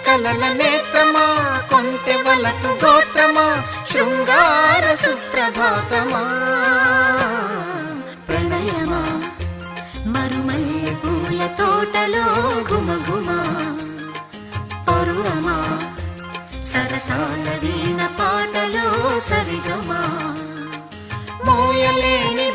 కలల నేత్రమా కొంటె వలపు గోత్రమా శృంగార సుప్రభాతమా ప్రణయమా మరుమల్లె పూల తోటలో ఘుమఘుమా పరువమా సరసాల వీణ పాటలో సరిగమా మోయలేని